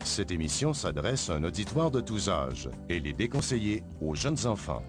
Cette émission s'adresse à un auditoire de tous âges. Elle est déconseillée aux jeunes enfants.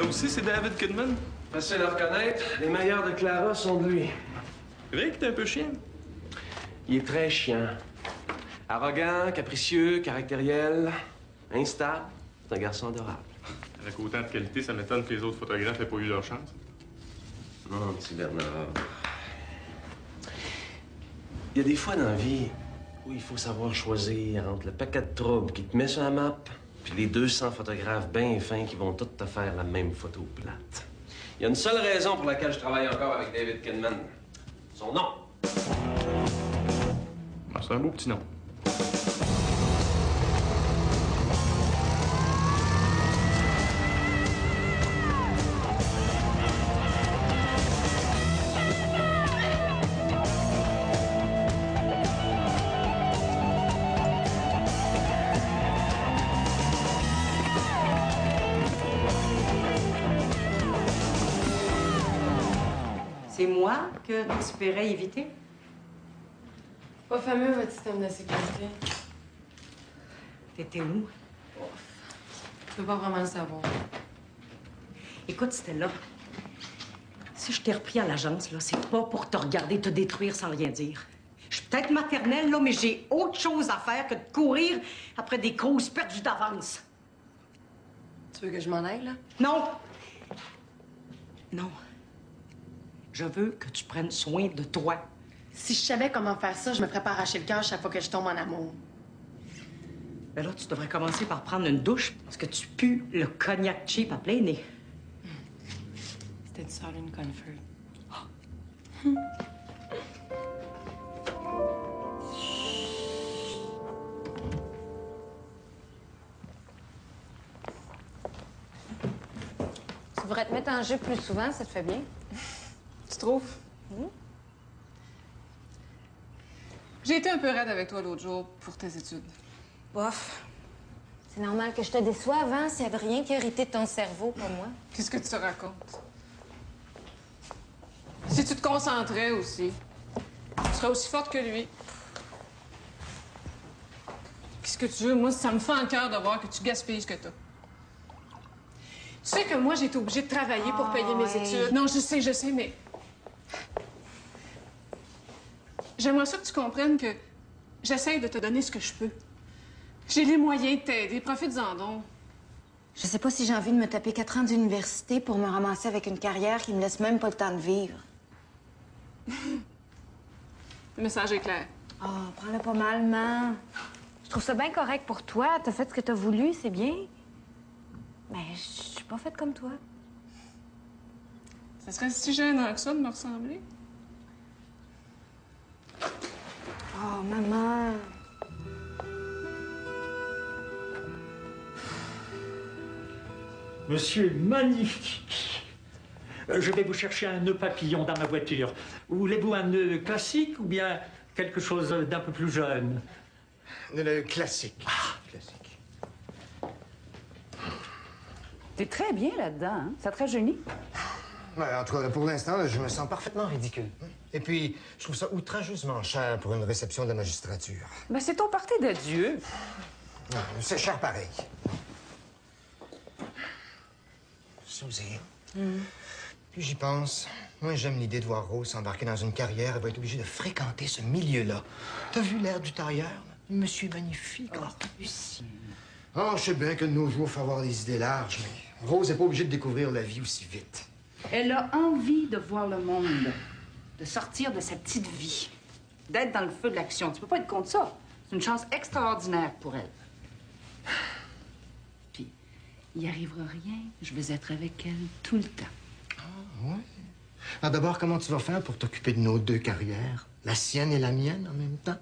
Aussi, c'est David Kidman. Facile à reconnaître, les meilleurs de Clara sont de lui. Rick, t'es un peu chien. Il est très chiant. Arrogant, capricieux, caractériel, instable. C'est un garçon adorable. Avec autant de qualité, ça m'étonne que les autres photographes n'aient pas eu leur chance. Non, petit Bernard. Il y a des fois dans la vie où il faut savoir choisir entre le paquet de troubles qui te met sur la map puis les 200 photographes bien fins qui vont tous te faire la même photo plate. Il y a une seule raison pour laquelle je travaille encore avec David Kidman. Son nom. Ah, c'est un beau petit nom. C'est moi que tu espérais éviter? Pas fameux, votre système de sécurité. T'étais où? Tu peux pas vraiment le savoir. Écoute, Stella, si je t'ai repris à l'agence, là, c'est pas pour te regarder te détruire sans rien dire. Je suis peut-être maternelle, là, mais j'ai autre chose à faire que de courir après des causes perdues d'avance. Tu veux que je m'en aille, là? Non! Non. Je veux que tu prennes soin de toi. Si je savais comment faire ça, je me ferais pas arracher le cœur chaque fois que je tombe en amour. Ben là, tu devrais commencer par prendre une douche parce que tu pues le cognac cheap à plein nez. C'était du Southern Comfort. Tu devrais te mettre en jeu plus souvent, ça te fait bien. Tu trouves? J'ai été un peu raide avec toi l'autre jour pour tes études. Bof. C'est normal que je te déçoive, hein? C'est Adrien qui a hérité de ton cerveau, pas moi. Qu'est-ce que tu te racontes? Si tu te concentrais aussi, tu serais aussi forte que lui. Qu'est-ce que tu veux? Moi, ça me fait en cœur de voir que tu gaspilles ce que t'as. Tu sais que moi, j'ai été obligée de travailler pour payer mes études. Non, je sais, mais... J'aimerais ça que tu comprennes que j'essaye de te donner ce que je peux. J'ai les moyens de t'aider. Profites-en donc. Je sais pas si j'ai envie de me taper 4 ans d'université pour me ramasser avec une carrière qui me laisse même pas le temps de vivre. Le message est clair. Oh, prends-le pas mal, man. Je trouve ça bien correct pour toi. T'as fait ce que t'as voulu, c'est bien. Mais je suis pas faite comme toi. Ça serait si gênant que ça de me ressembler. Oh, maman. Monsieur est magnifique. Je vais vous chercher un nœud papillon dans ma voiture. Voulez-vous un nœud classique ou bien quelque chose d'un peu plus jeune? Le classique. Ah. Classique. T'es très bien là-dedans, hein? Ça te rajeunit? Ouais, en tout cas, pour l'instant, là, je me sens parfaitement ridicule. Et puis, je trouve ça outrageusement cher pour une réception de la magistrature. Ben, c'est ton party d'adieu. Non, c'est cher pareil. Suzy. Puis j'y pense. Moi, j'aime l'idée de voir Rose s'embarquer dans une carrière. Elle va être obligée de fréquenter ce milieu-là. T'as vu l'air du tailleur? Monsieur magnifique. Oh, Lucie. Oh, je sais bien que de nos jours, il faut avoir des idées larges, mais Rose n'est pas obligée de découvrir la vie aussi vite. Elle a envie de voir le monde, de sortir de sa petite vie, d'être dans le feu de l'action. Tu peux pas être contre ça. C'est une chance extraordinaire pour elle. Puis, il n'y arrivera rien. Je vais être avec elle tout le temps. Ah, oui. Alors d'abord, comment tu vas faire pour t'occuper de nos deux carrières? La sienne et la mienne en même temps?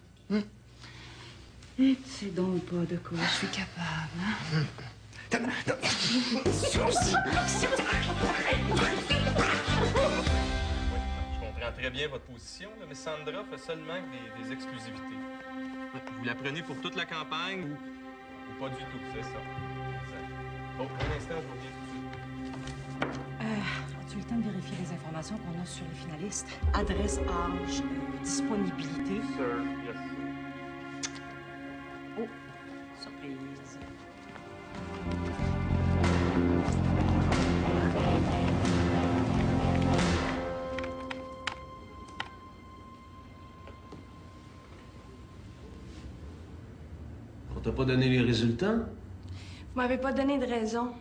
Et tu sais donc pas de quoi je suis capable, hein? Je comprends très bien votre position, là, mais Sandra fait seulement des exclusivités. Vous la prenez pour toute la campagne ou pas du tout, c'est ça. Oh, un instant, je reviens tout de suite. As-tu eu le temps de vérifier les informations qu'on a sur les finalistes? Adresse, âge, disponibilité. Sir, yes. Oh, surprise. On t'a pas donné les résultats? Vous m'avez pas donné de raison.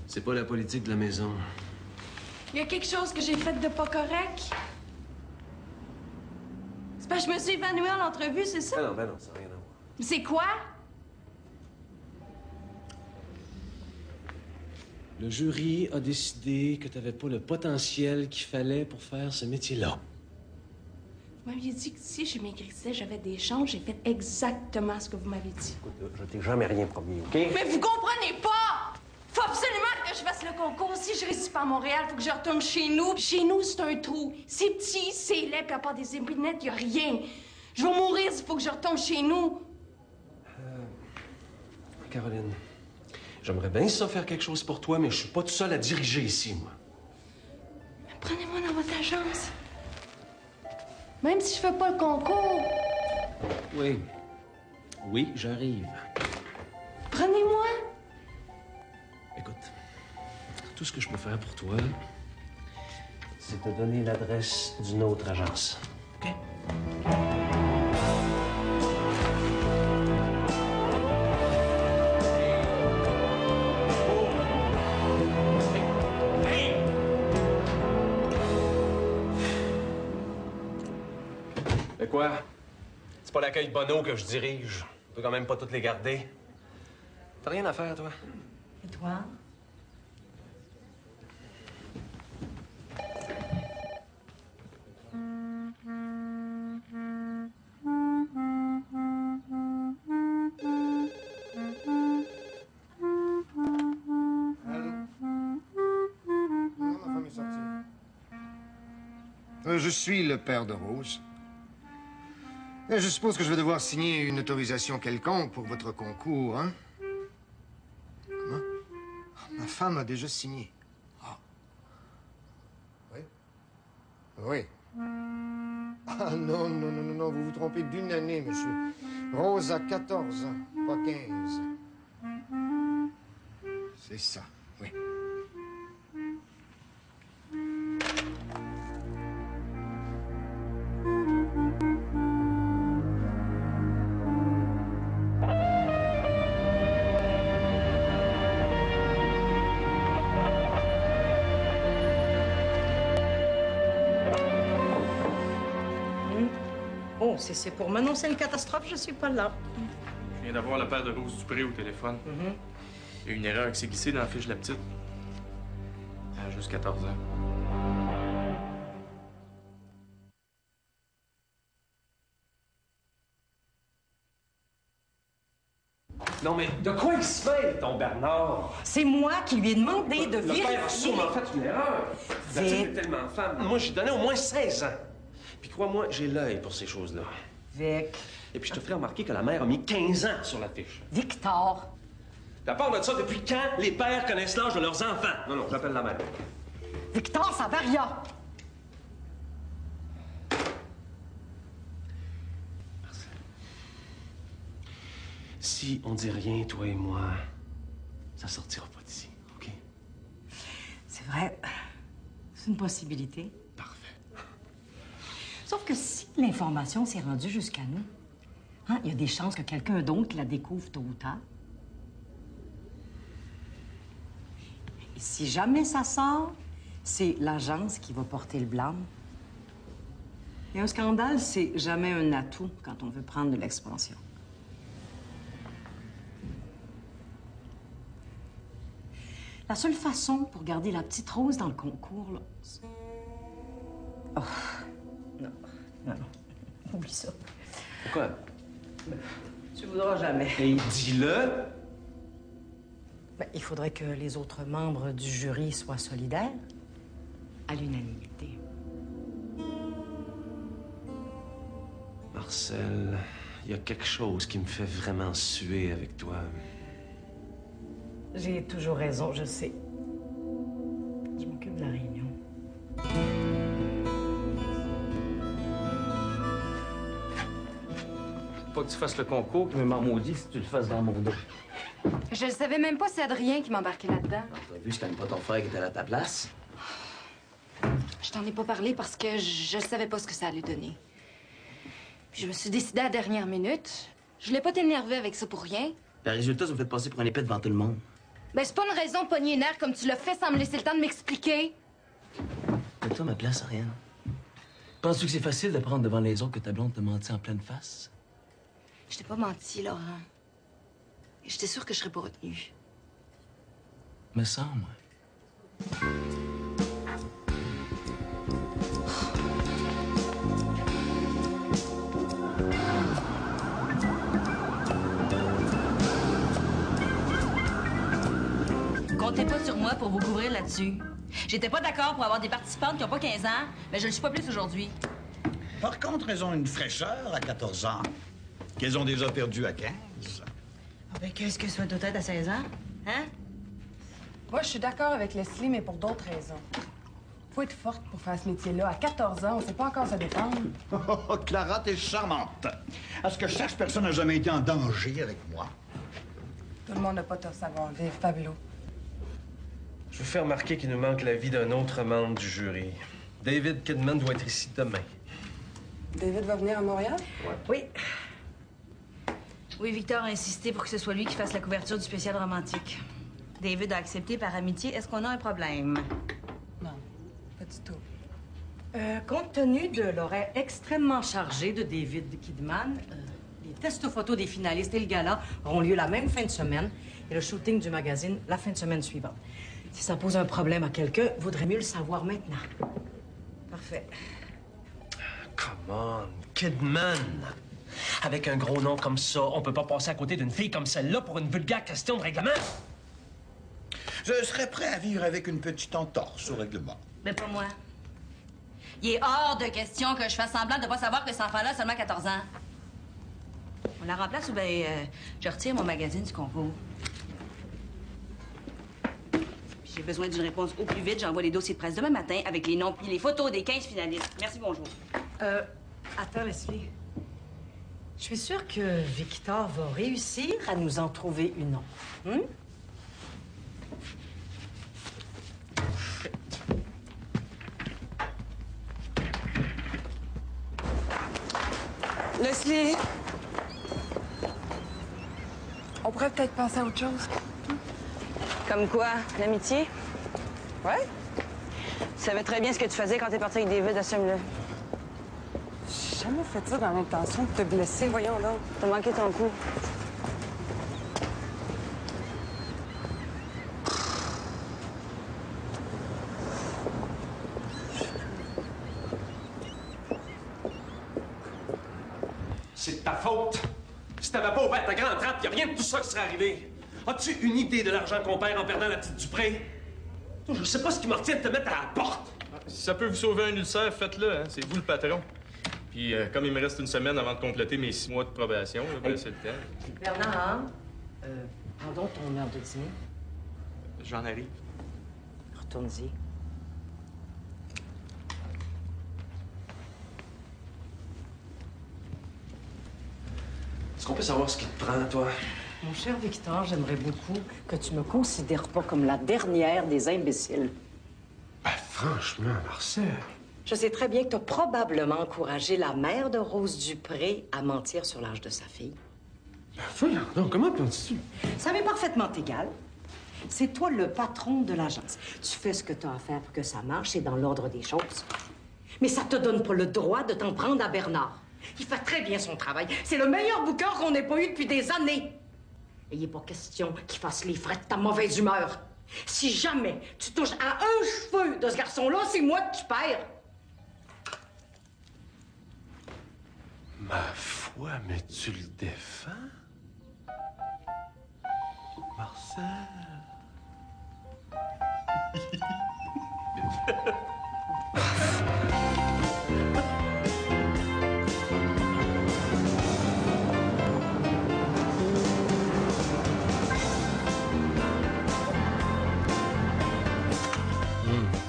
C'est pas la politique de la maison. Il y a quelque chose que j'ai fait de pas correct. C'est parce que je me suis évanouie en entrevue, c'est ça? Ben non, ça n'a rien à voir. C'est quoi? Le jury a décidé que t'avais pas le potentiel qu'il fallait pour faire ce métier-là. Vous m'aviez dit que si je maigrissais, j'avais des chances. J'ai fait exactement ce que vous m'avez dit. Écoute, là, je t'ai jamais rien promis, OK? Mais vous comprenez pas! Faut absolument que je fasse le concours. Si je réussis pas à Montréal, faut que je retourne chez nous. Chez nous, c'est un trou. C'est petit, c'est laid, puis à part des épinettes, y a rien. Je vais mourir s'il faut que je retourne chez nous. Caroline, j'aimerais bien ça faire quelque chose pour toi, mais je suis pas tout seul à diriger ici, moi. Mais prenez-moi dans votre agence. Même si je fais pas le concours, Oui. Oui, j'arrive. prenez-moi. Écoute, tout ce que je peux faire pour toi, c'est te donner l'adresse d'une autre agence. OK? Mais quoi? C'est pas l'accueil Bonneau que je dirige. On peut quand même pas toutes les garder. T'as rien à faire, toi? Et toi? Je suis le père de Rose. Et je suppose que je vais devoir signer une autorisation quelconque pour votre concours, hein? Comment? Ma femme a déjà signé. Ah. Oui? Oui. Ah non, non, non, non, non, vous vous trompez d'une année, monsieur. Rose a 14 ans, pas 15. C'est ça, oui. Oh, c'est pour m'annoncer une catastrophe, je suis pas là. Je viens d'avoir le père de Rose Dupré au téléphone. Il y a une erreur qui s'est glissée dans la fiche de la petite. Elle a juste 14 ans. Non, mais de quoi il se fait, ton Bernard? C'est moi qui lui ai demandé de Le père a vérifier. sûrement fait une erreur. La petite est tellement femme. Moi, j'ai donné au moins 16 ans. Puis crois-moi, j'ai l'œil pour ces choses-là. Vic. Et puis je te ferai remarquer que la mère a mis 15 ans sur la fiche. Victor. Puis à part de ça, depuis quand les pères connaissent l'âge de leurs enfants? Non, non, j'appelle la mère. Victor, ça va rien. si on dit rien, toi et moi, ça sortira pas d'ici, OK? C'est vrai. C'est une possibilité. Parfait. Sauf que si l'information s'est rendue jusqu'à nous, hein, il y a des chances que quelqu'un d'autre la découvre tôt ou tard. Et si jamais ça sort, c'est l'agence qui va porter le blâme. Et un scandale, c'est jamais un atout quand on veut prendre de l'expansion. La seule façon pour garder la petite Rose dans le concours, là, c'est... Oh, non, non, non. Oublie ça. Pourquoi? Tu voudras jamais. Et dis-le! Ben, il faudrait que les autres membres du jury soient solidaires, à l'unanimité. Marcel, il y a quelque chose qui me fait vraiment suer avec toi. J'ai toujours raison, je sais. Je m'occupe de la réunion. Pas que tu fasses le concours, mais m'en maudit si tu le fasses dans mon dos. Je ne savais même pas c'est Adrien qui m'embarquait là-dedans. T'as vu, c'est quand même pas ton frère qui était à ta place. Je t'en ai pas parlé parce que je savais pas ce que ça allait donner. Puis je me suis décidée à la dernière minute. Je voulais pas t'énerver avec ça pour rien. Le résultat, ça me fait passer pour un épée devant tout le monde. Ben, c'est pas une raison de pogner une nerf comme tu l'as fait sans me laisser le temps de m'expliquer. Mets-toi ma place, Ariane. Penses-tu que c'est facile de prendre devant les autres que ta blonde te mentit en pleine face? Je t'ai pas menti, Laurent. J'étais sûre que je serais pas retenue. Me semble, moi. Comptez pas sur moi pour vous couvrir là-dessus. J'étais pas d'accord pour avoir des participantes qui ont pas 15 ans, mais je le suis pas plus aujourd'hui. Par contre, elles ont une fraîcheur à 14 ans qu'elles ont déjà perdu à 15. Ah ben, qu'est-ce que ça doit être à 16 ans? Hein? Moi, je suis d'accord avec Leslie, mais pour d'autres raisons. Faut être forte pour faire ce métier-là. À 14 ans, on sait pas encore se défendre. Oh, Clara, t'es charmante. À ce que je sache, personne n'a jamais été en danger avec moi. Tout le monde n'a pas ton savoir-vivre, Pablo. Je vous fais remarquer qu'il nous manque l'avis d'un autre membre du jury. David Kidman doit être ici demain. David va venir à Montréal? Oui. Oui, Victor a insisté pour que ce soit lui qui fasse la couverture du spécial romantique. David a accepté par amitié. Est-ce qu'on a un problème? Non, pas du tout. Compte tenu de l'horaire extrêmement chargé de David Kidman, les tests photos des finalistes et le gala auront lieu la même fin de semaine et le shooting du magazine la fin de semaine suivante. Si ça pose un problème à quelqu'un, vaudrait mieux le savoir maintenant. Parfait. Come on, Kidman! Avec un gros nom comme ça, on peut pas passer à côté d'une fille comme celle-là pour une vulgaire question de règlement. Je serais prêt à vivre avec une petite entorse au règlement. Mais pas moi. Il est hors de question que je fasse semblant de pas savoir que cet enfant-là a seulement 14 ans. On la remplace ou bien je retire mon magazine du concours? Puis j'ai besoin d'une réponse au plus vite. J'envoie les dossiers de presse demain matin avec les noms puis les photos des 15 finalistes. Merci, bonjour. Attends, Leslie. Je suis sûre que Victor va réussir à nous en trouver une autre. Leslie! On pourrait peut-être penser à autre chose. Comme quoi? L'amitié? Ouais? Tu savais très bien ce que tu faisais quand t'es parti avec David, assume-le. J'ai jamais fait ça dans l'intention de te blesser, voyons là. T'as manqué ton coup. C'est de ta faute. Si t'avais pas ouvert ta grande trappe, y a rien de tout ça qui serait arrivé. As-tu une idée de l'argent qu'on perd en perdant la petite Dupré? Je sais pas ce qui me retient de te mettre à la porte. Si ça peut vous sauver un ulcère, faites-le, hein. C'est vous le patron. Puis, comme il me reste une semaine avant de compléter mes 6 mois de probation, là, ben, c'est le temps. Bernard, prends donc ton heure de dîner. J'en arrive. Retourne-y. Est-ce qu'on peut savoir ce qui te prend, toi? Mon cher Victor, j'aimerais beaucoup que tu me considères pas comme la dernière des imbéciles. Ben, franchement, Marcel... Je sais très bien que tu as probablement encouragé la mère de Rose Dupré à mentir sur l'âge de sa fille. Ben, voyons donc, comment penses-tu? Ça m'est parfaitement égal. C'est toi le patron de l'agence. Tu fais ce que tu as à faire pour que ça marche, c'est dans l'ordre des choses. Mais ça te donne pas le droit de t'en prendre à Bernard. Il fait très bien son travail. C'est le meilleur booker qu'on n'ait pas eu depuis des années. Et il n'est pas question qu'il fasse les frais de ta mauvaise humeur. Si jamais tu touches à un cheveu de ce garçon-là, c'est moi que tu perds. Ma foi, mais tu le défends? Marcel?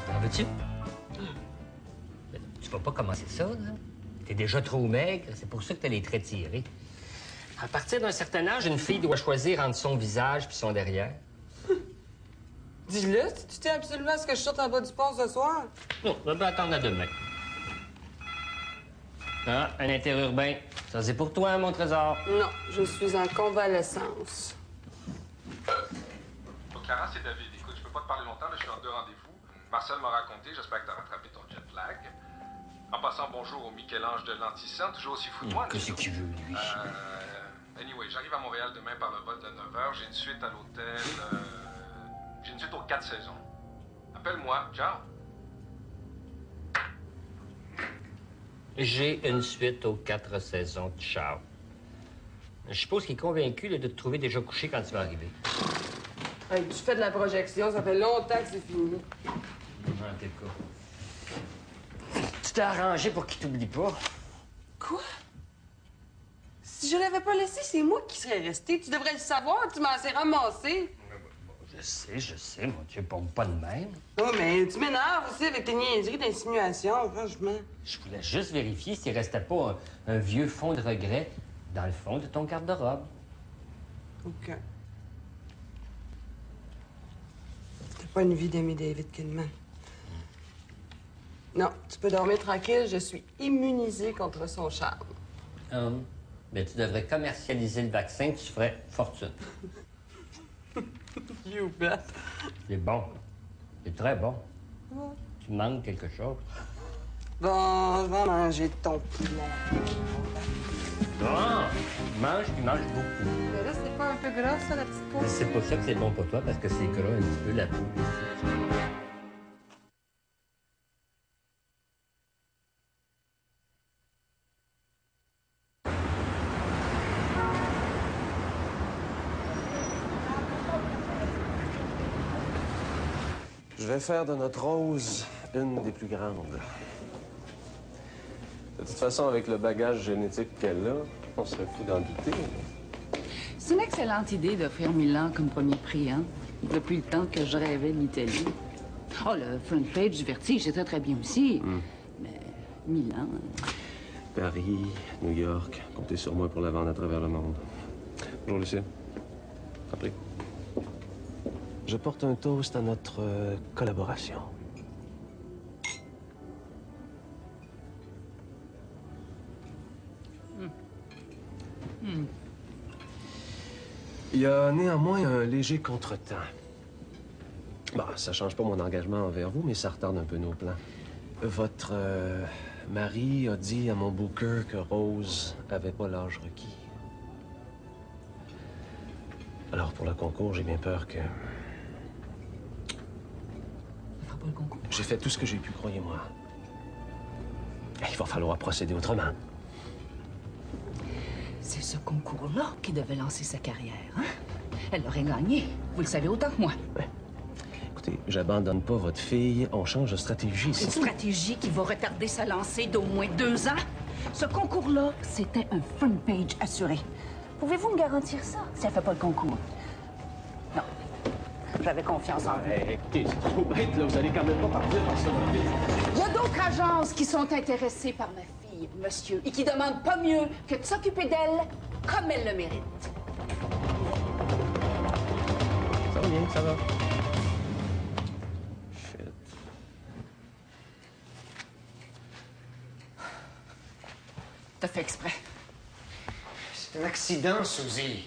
En veux-tu? Tu vas pas commencer ça, là? T'es déjà trop maigre, c'est pour ça que t'as les traits tirés. À partir d'un certain âge, une fille doit choisir entre son visage puis son derrière. Dis-le, tu tiens absolument à ce que je sorte en bas du pont ce soir? Non, on va attendre à demain. Ah, un interurbain. Ça, c'est pour toi, mon trésor. Non, je suis en convalescence. Clara, c'est David. Écoute, je peux pas te parler longtemps, mais je suis en 2 rendez-vous. Marcel m'a raconté, j'espère que t'as rattrapé ton jet lag. En passant, bonjour au Michel-Ange de l'Anticien, toujours aussi fou de moi. Qu'est-ce qu'il veut, lui? Anyway, j'arrive à Montréal demain par le vol de 9h. J'ai une suite à l'hôtel. J'ai une suite aux 4 saisons. Appelle-moi. Ciao. J'ai une suite aux 4 saisons. Ciao. Je suppose qu'il est convaincu là, de te trouver déjà couché quand tu vas arriver. Hey, tu fais de la projection, ça fait longtemps que c'est fini. En quel cas. Tu t'es arrangé pour qu'il t'oublie pas. Quoi? Si je l'avais pas laissé, c'est moi qui serais resté. Tu devrais le savoir, tu m'en sais ramassé. Je sais, moi, tu pommes pas de même. Oh, mais tu m'énerves aussi avec tes niaiseries d'insinuation, franchement. Je voulais juste vérifier s'il restait pas un vieux fond de regret dans le fond de ton garde-robe. OK. T'as pas une vie d'aimer David Kidman. Non, tu peux dormir tranquille, je suis immunisée contre son charme. Mais tu devrais commercialiser le vaccin, tu ferais fortune. You bet. C'est bon. C'est très bon. Tu manques quelque chose. Bon, je vais manger ton poulet. Bon, mange, puis mange beaucoup. Mais là, c'est pas un peu gras, ça, la petite peau? C'est pour ça que c'est bon pour toi, parce que c'est gras un petit peu la peau. Je vais faire de notre Rose une des plus grandes. De toute façon, avec le bagage génétique qu'elle a, on serait fou d'en douter. C'est une excellente idée d'offrir Milan comme premier prix, hein? Depuis le temps que je rêvais de l'Italie. Oh, le front page du Vertige, c'est très, très bien aussi. Mais Milan... Paris, New York, comptez sur moi pour la vendre à travers le monde. Bonjour, Lucien. Après. Je porte un toast à notre collaboration. Il y a néanmoins un léger contretemps. Bah, ça change pas mon engagement envers vous, mais ça retarde un peu nos plans. Votre mari a dit à mon booker que Rose avait pas l'âge requis. Alors, pour le concours, j'ai bien peur que... Le concours. J'ai fait tout ce que j'ai pu, croyez-moi. Il va falloir procéder autrement. C'est ce concours-là qui devait lancer sa carrière, hein? Elle l'aurait gagné. Vous le savez autant que moi. Ouais. Écoutez, j'abandonne pas votre fille. On change de stratégie. Une stratégie qui va retarder sa lancée d'au moins 2 ans? Ce concours-là, c'était un front page assuré. Pouvez-vous me garantir ça, si elle fait pas le concours? Non. J'avais confiance en vous. Écoutez, c'est trop bête, là. Vous allez quand même pas partir par ça. Il y a d'autres agences qui sont intéressées par ma fille, monsieur, et qui demandent pas mieux que de s'occuper d'elle comme elle le mérite. bien, ça va. T'as fait exprès. C'est un accident, Suzy.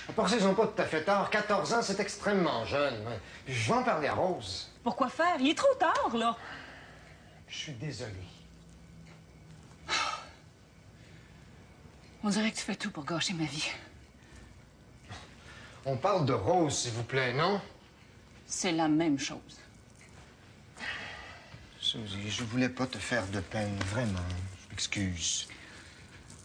À part ça, ils ont pas tout à fait tard. 14 ans, c'est extrêmement jeune. Je vais en parler à Rose. Pourquoi faire? Il est trop tard, là. Je suis désolé. On dirait que tu fais tout pour gâcher ma vie. On parle de Rose, s'il vous plaît, non? C'est la même chose. Suzy, je voulais pas te faire de peine, vraiment. Je m'excuse.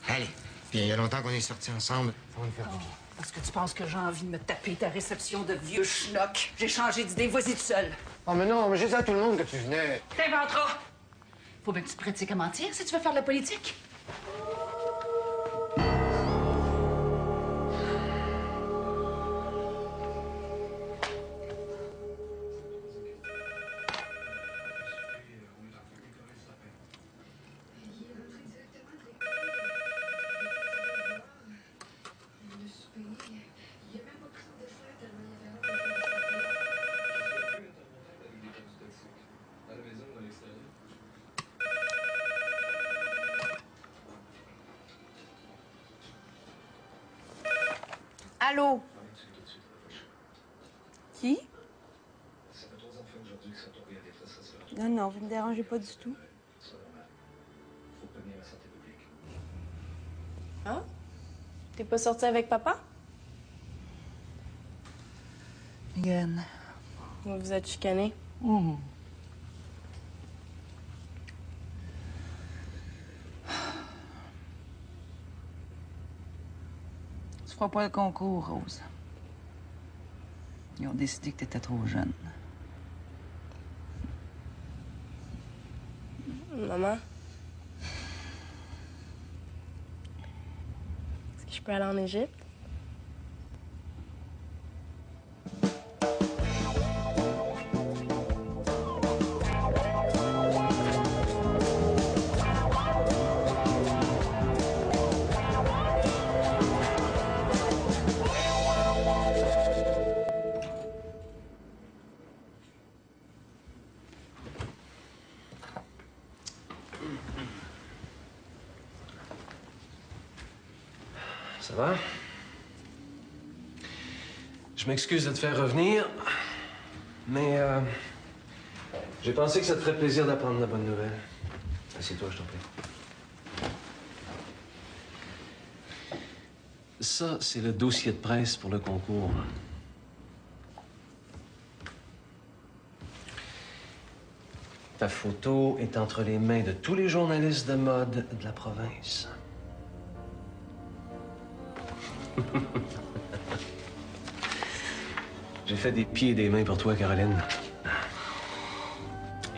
Allez, puis il y a longtemps qu'on est sortis ensemble. On va nous faire du bien. Parce que tu penses que j'ai envie de me taper ta réception de vieux schnock. J'ai changé d'idée, vas-y tout seul. Oh, mais non, mais j'ai dit à tout le monde que tu venais. T'inventeras! Faut bien que tu te pratiques à mentir si tu veux faire de la politique. Allô? Qui? Non, non, vous ne me dérangez pas du tout. Hein? T'es pas sorti avec papa? Megan. Vous vous êtes chicané? Tu feras pas le concours, Rose. Ils ont décidé que t'étais trop jeune. Maman? Est-ce que je peux aller en Égypte? Ça va? Je m'excuse de te faire revenir, mais j'ai pensé que ça te ferait plaisir d'apprendre la bonne nouvelle. Assieds-toi, je t'en prie. Ça, c'est le dossier de presse pour le concours. Ta photo est entre les mains de tous les journalistes de mode de la province. J'ai fait des pieds et des mains pour toi, Caroline.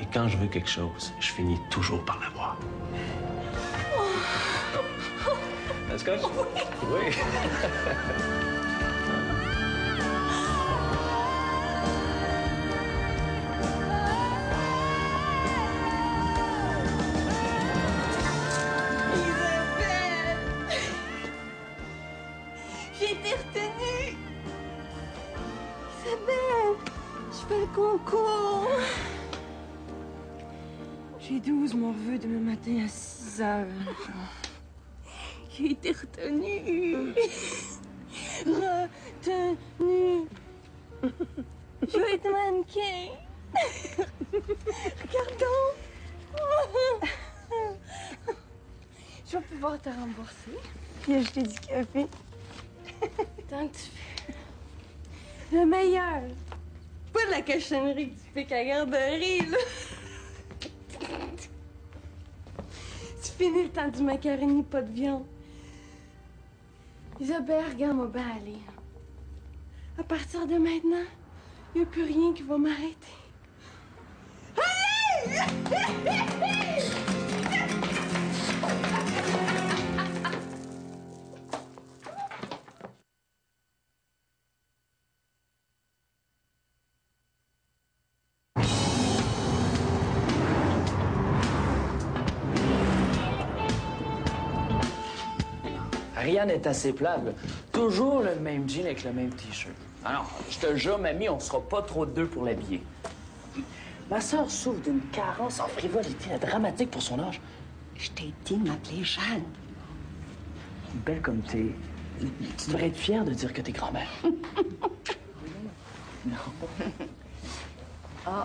Et quand je veux quelque chose, je finis toujours par l'avoir. Est-ce que... Oui. J'ai été retenue! Isabelle! Je fais le concours! J'ai 12 mon revue demain matin à 6 heures. J'ai été retenue! Retenue! Je vais être mannequin! Regardons! Je vais pouvoir te rembourser puis acheter du café. Tant que tu fais le meilleur. Pas de la cochonnerie que tu fais qu'à la garderie, là. Tu finis le temps du macaroni, pas de viande. Isabelle, regarde-moi bien aller. À partir de maintenant, il n'y a plus rien qui va m'arrêter. Allez! Ariane est assez plate, là. Toujours le même jean avec le même T-shirt. Alors, je te jure, mamie, on sera pas trop deux pour l'habiller. Ma sœur souffre d'une carence en frivolité dramatique pour son âge. Je t'ai dit de m'appeler Jeanne. Belle comme t'es. Tu devrais être fière de dire que t'es grand-mère. Non. Ah.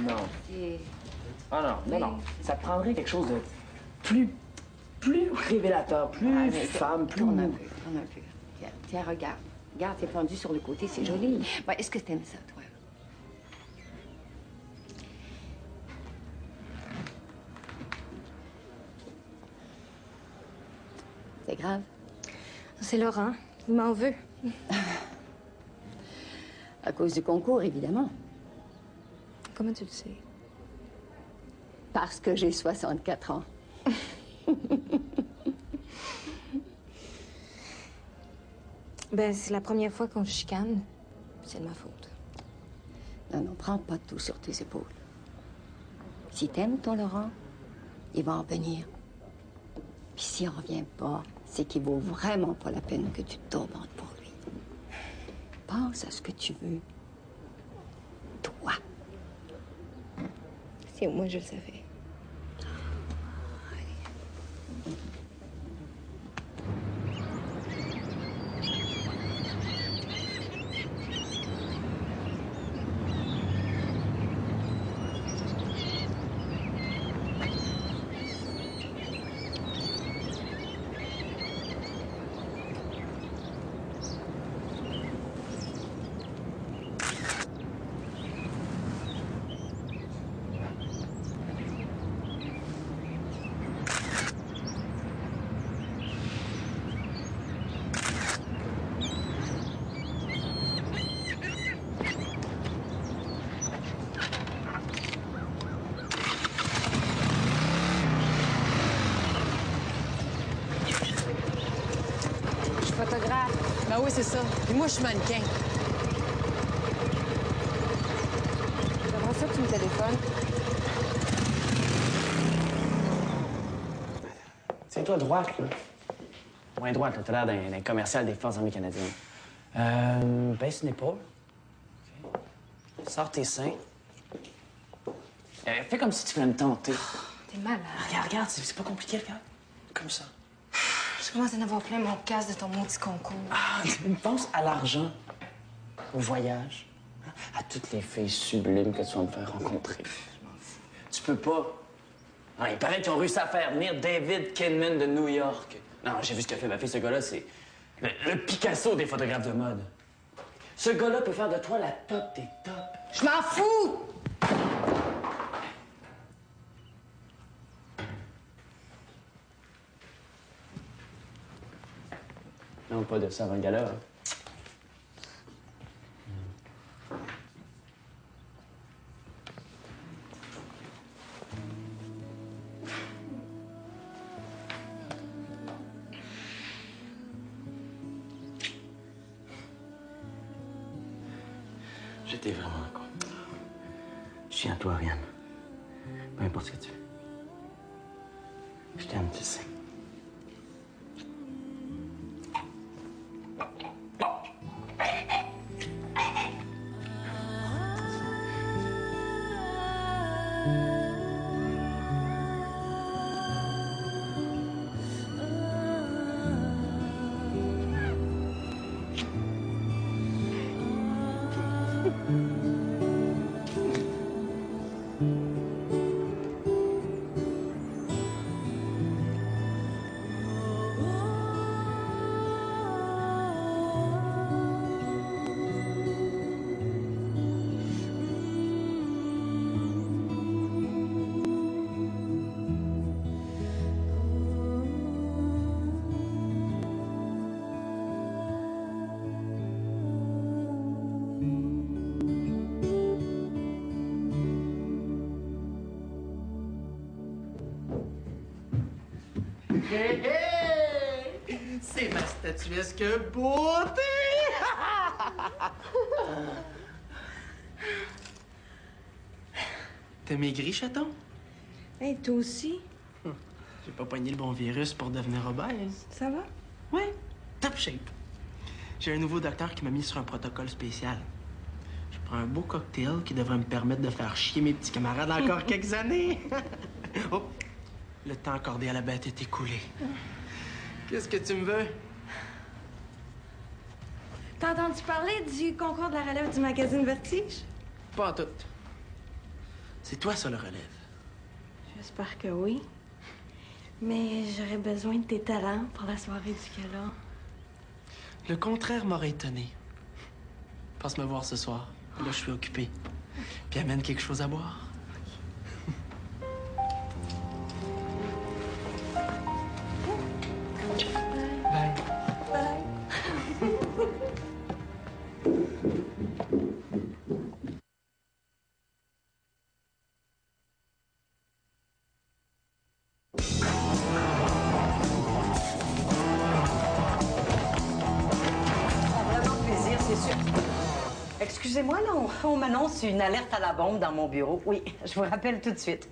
Non. C'est... Ah non. Ça te prendrait quelque chose de plus révélateur, plus femme, plus... Tourne un peu. Tiens, regarde. Regarde, c'est pendu sur le côté, c'est joli. Ouais, est-ce que t'aimes ça, toi? C'est grave. C'est Laurent. Il m'en veut. À cause du concours, évidemment. Comment tu le sais? Parce que j'ai 64 ans. Ben, c'est la première fois qu'on se chicane. C'est de ma faute. Non, prends pas tout sur tes épaules. Si t'aimes ton Laurent, il va en venir. Puis s'il en revient pas, c'est qu'il vaut vraiment pas la peine que tu te tourmentes pour lui. Pense à ce que tu veux. Toi. Si au moins je le savais. Photographe. Ben oui, c'est ça. Puis moi, je suis mannequin. J'aimerais ça que tu me téléphones. Tiens-toi droite, là. Moins droite, là. T'as l'air d'un commercial des Forces armées canadiennes. Baisse une épaule. Okay. Sors tes seins. Fais comme si tu voulais me tenter. T'es malade. Regarde, c'est pas compliqué, regarde. Comme ça. Je commence à en avoir plein mon casse de ton maudit concours. Ah, pense à l'argent, au voyage, à toutes les filles sublimes que tu vas me faire rencontrer. Je m'en fous. Tu peux pas. Non, il paraît qu'ils ont réussi à faire venir David Kinman de New York. Non, j'ai vu ce qu'a fait ma fille. Ce gars-là, c'est le Picasso des photographes de mode. Ce gars-là peut faire de toi la top des tops. Je m'en fous! Non, pas de ça avant le gala, hein. J'étais vraiment con. Je tiens à toi, Ariane. Peu importe ce que tu fais. Je t'aime, tu sais. Hé, hé! C'est ma statuesque beauté! T'as maigri, chaton? Hey, toi aussi? J'ai pas pogné le bon virus pour devenir obèse. Ça va? Ouais, top shape. J'ai un nouveau docteur qui m'a mis sur un protocole spécial. Je prends un beau cocktail qui devrait me permettre de faire chier mes petits camarades encore quelques années. Oh! Le temps accordé à la bête est écoulé. Qu'est-ce que tu me veux? T'as entendu parler du concours de la relève du magazine Vertige? Pas en tout. C'est toi, ça, le relève. J'espère que oui. Mais j'aurais besoin de tes talents pour la soirée du gala. Le contraire m'aurait étonné. Passe me voir ce soir. Là, je suis occupé. Puis amène quelque chose à boire. Bye. Bye. Excusez-moi, là, on m'annonce une alerte à la bombe dans mon bureau. Oui, je vous rappelle tout de suite.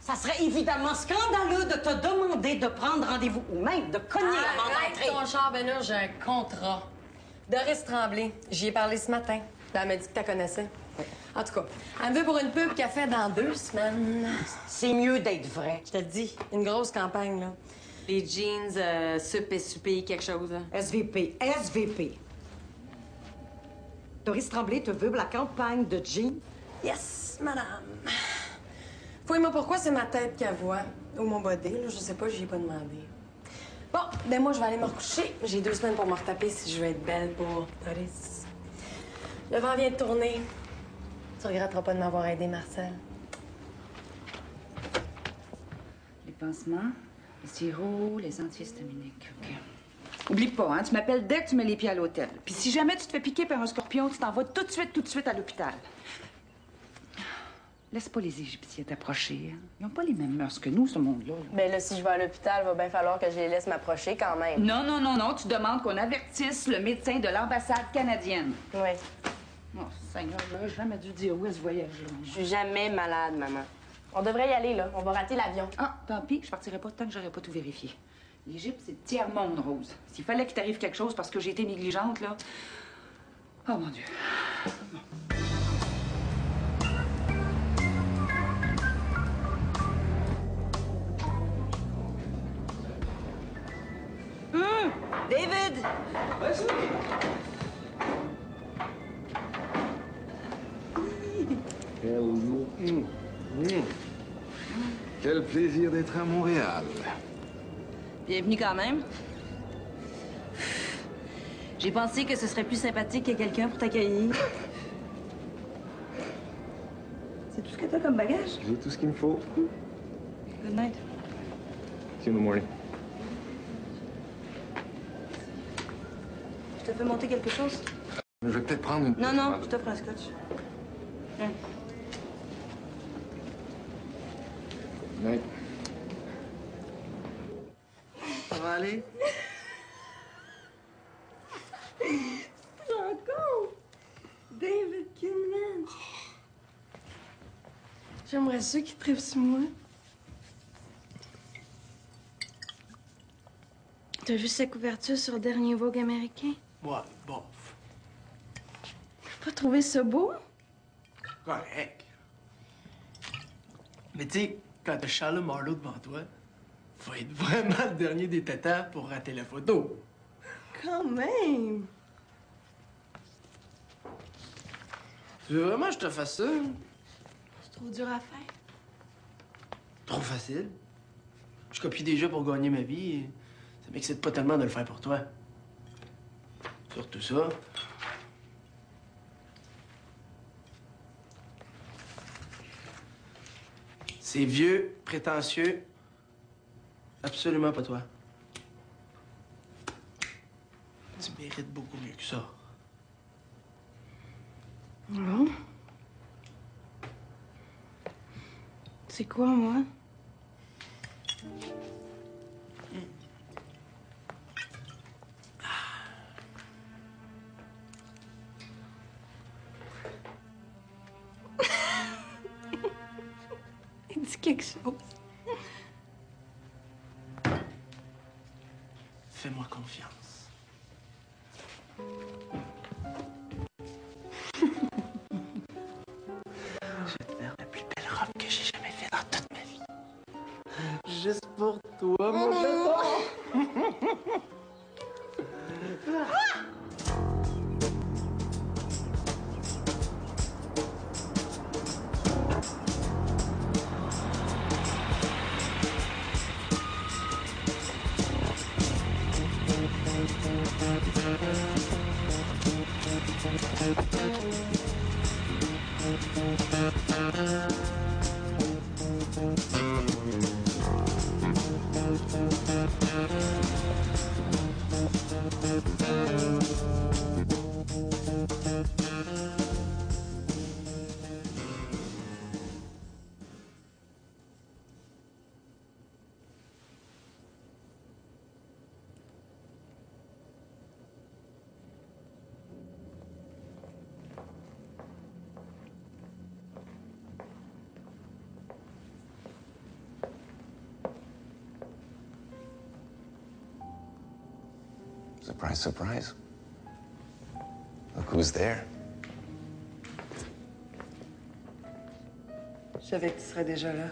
Ça serait évidemment scandaleux de te demander de prendre rendez-vous ou même de cogner avant d'entrer. Arrête ton char, Benur, j'ai un contrat. Doris Tremblay, j'y ai parlé ce matin. Elle m'a dit que tu la connaissais. En tout cas, elle me veut pour une pub qu'elle fait dans 2 semaines. C'est mieux d'être vrai. Je te le dis, une grosse campagne, là. Les jeans, sup, quelque chose, là. SVP. Doris Tremblay te veut pour la campagne de jeans? Yes, madame. Fouille-moi pourquoi c'est ma tête qu'elle voit. Ou mon body, là, je sais pas, j'y ai pas demandé. Bon, ben moi, je vais aller me recoucher. J'ai 2 semaines pour me retaper si je veux être belle pour Doris. Le vent vient de tourner. Tu regretteras pas de m'avoir aidé, Marcel. Les pansements, les sirops, les antihistaminiques. OK. Oublie pas, hein, tu m'appelles dès que tu mets les pieds à l'hôtel. Puis si jamais tu te fais piquer par un scorpion, tu t'en vas tout de suite à l'hôpital. Laisse pas les Égyptiens t'approcher. Hein. Ils n'ont pas les mêmes mœurs que nous, ce monde-là. Ben là, si je vais à l'hôpital, il va bien falloir que je les laisse m'approcher quand même. Non. Tu demandes qu'on avertisse le médecin de l'ambassade canadienne. Oui. Oh, Seigneur, j'aurais jamais dû dire où est ce voyage-là. Je suis jamais malade, maman. On devrait y aller, là. On va rater l'avion. Ah, tant pis, je partirai pas tant que j'aurais pas tout vérifié. L'Égypte, c'est le tiers-monde, Rose. S'il fallait qu'il t'arrive quelque chose parce que j'ai été négligente, là... Oh, mon Dieu. David! Vas-y! Quel plaisir d'être à Montréal. Bienvenue quand même. J'ai pensé que ce serait plus sympathique que quelqu'un pour t'accueillir. C'est tout ce que t'as comme bagage? J'ai tout ce qu'il me faut. Good night. See you in the morning. Je te fais monter quelque chose? Je vais peut-être prendre une... Non, je t'offre un scotch. Viens. Ouais. Ça va aller? Tu te rends compte? David Kinman. J'aimerais ça qu'il tripe sur moi. T'as vu sa couverture sur le dernier Vogue américain? Ouais, bof. T'as pas trouvé ça beau? Correct. Mais tu sais, quand t'as Charles Marlowe devant toi, faut être vraiment le dernier des tétans pour rater la photo. Quand même! Tu veux vraiment que je te fasse ça? C'est trop dur à faire. Trop facile. Je copie déjà pour gagner ma vie et ça m'excite pas tellement de le faire pour toi. Surtout ça. C'est vieux, prétentieux. Absolument pas toi. Tu mérites beaucoup mieux que ça. Non? C'est quoi, moi? Dis quelque chose. Fais-moi confiance. Je vais te faire la plus belle robe que j'ai jamais faite dans toute ma vie. Juste pour toi, mon chaton. Surprise, surprise. Look who's there. Je savais que tu serais déjà là.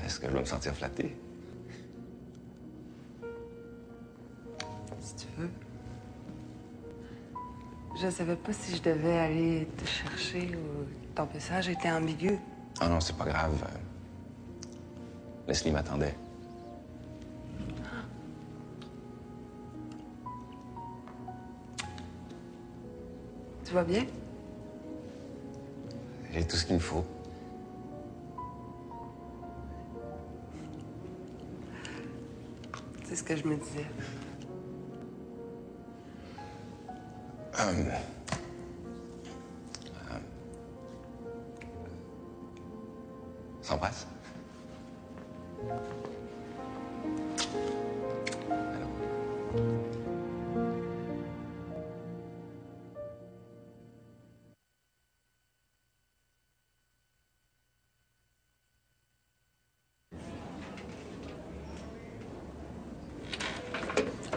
Est-ce que je vais me sentir flatté? Si tu veux. Je savais pas si je devais aller te chercher ou ton message était ambigu. Ah non, c'est pas grave. Leslie m'attendait. Tu vas bien? J'ai tout ce qu'il me faut. C'est ce que je me disais. S'embrasse.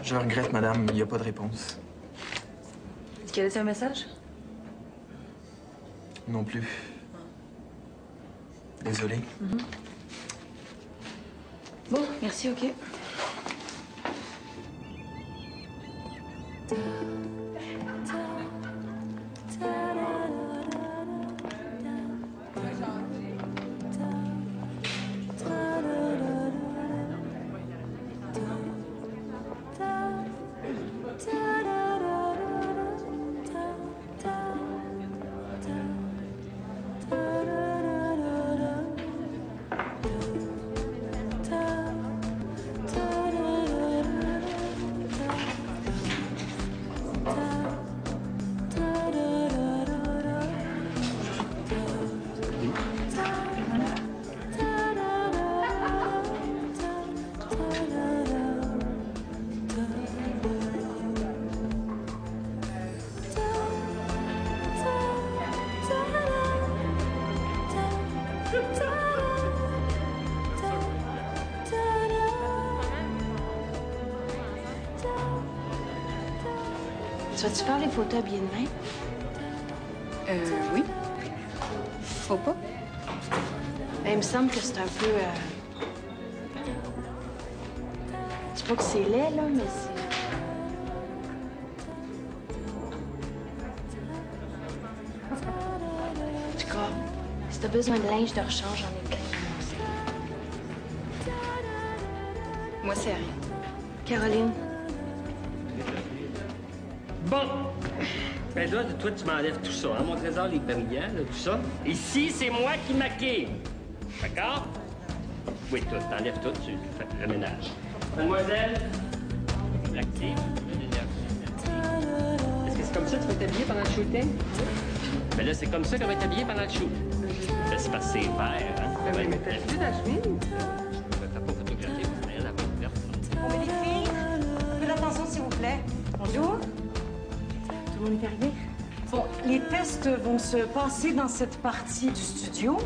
Je regrette, madame, il n'y a pas de réponse. Est-ce qu'il a laissé un message? Non plus. Désolé. Bon, merci, OK. Tu vas-tu faire les photos habillées de même? Oui. Faut pas. Ben, il me semble que c'est un peu... Je dis pas que c'est laid, là, mais c'est... En tout cas, si t'as besoin de linge de rechange, j'en ai plein. Moi, c'est rien. Caroline. Bon. Ben là, toi, tu m'enlèves tout ça, hein, mon trésor, les brillants, là, tout ça. Ici, c'est moi qui maquille. D'accord? Oui, toi, t'enlèves tout, tu fais le ménage. Mademoiselle, active. Est-ce que c'est comme ça que tu vas t'habiller pendant le shooting? Ben là, c'est comme ça qu'on va t'habiller pendant le shoot. Ben, c'est parce que c'est vert, hein? Ben oui, mais t'as plus la chemise? T'as pas photographié, parce que elle a pas de verte. Bon, mais les filles, un peu d'attention, s'il vous plaît. Bonjour. Tout le monde est arrivé? Bon, les tests vont se passer dans cette partie du studio.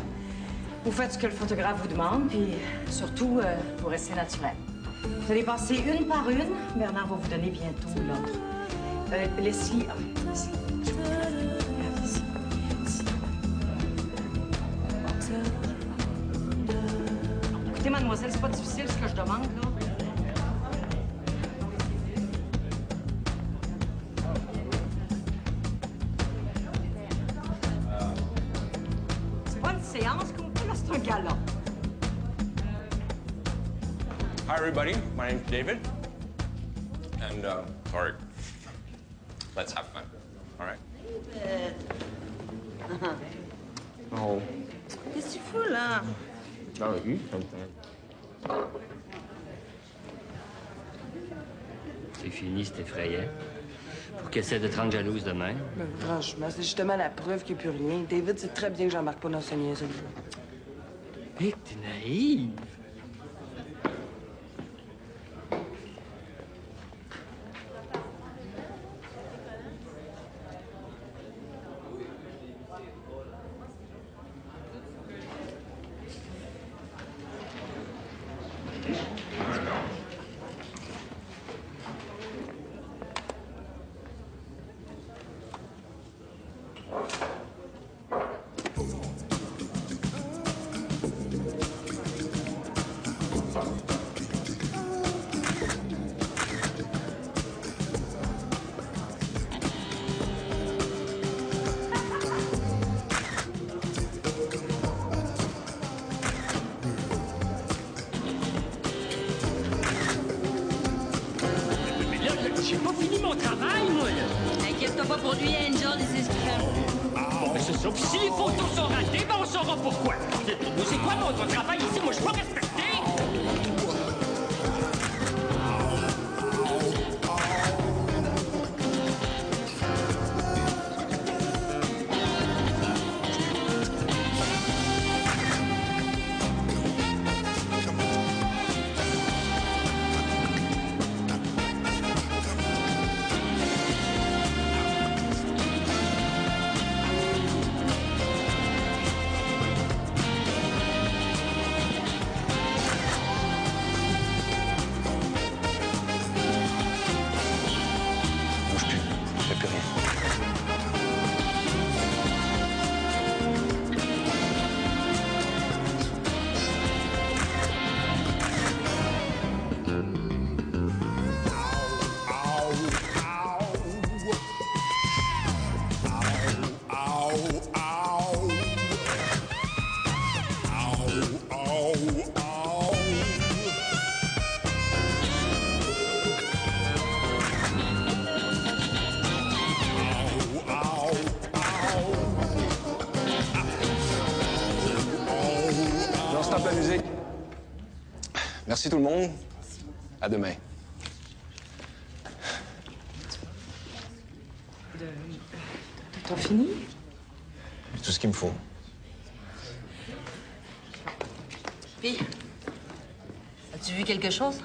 Vous faites ce que le photographe vous demande, puis surtout, vous restez naturel. Vous allez passer une par une. Bernard va vous donner bientôt l'ordre. Leslie... Leslie. Écoutez, mademoiselle, c'est pas difficile ce que je demande, là. C'est pas une séance qu'on fait, là, c'est un gala. Hi, everybody. My name's David. And, sorry. Let's have fun. All right? Oh. Qu'est-ce que tu fous, là? Ah oui, C'est fini, c'est effrayant. Pour qu'elle essaie de te rendre jalouse de même. Ben, franchement, c'est justement la preuve qu'il n'y a plus rien. David sait très bien que j'embarque pas dans ce niaiserie. Hé, t'es naïve. J'ai pas fini mon travail, moi, là. Inquiète-toi pas pour lui, Angel, il sait ce qu'il fait. Bon, ben c'est ça. Puis si les photos sont ratées, ben on saura pourquoi. C'est quoi mon travail ici? Moi, je suis pas respecté. La musique. Merci tout le monde. À demain. T'as fini? C'est tout ce qu'il me faut. Puis, as-tu vu quelque chose?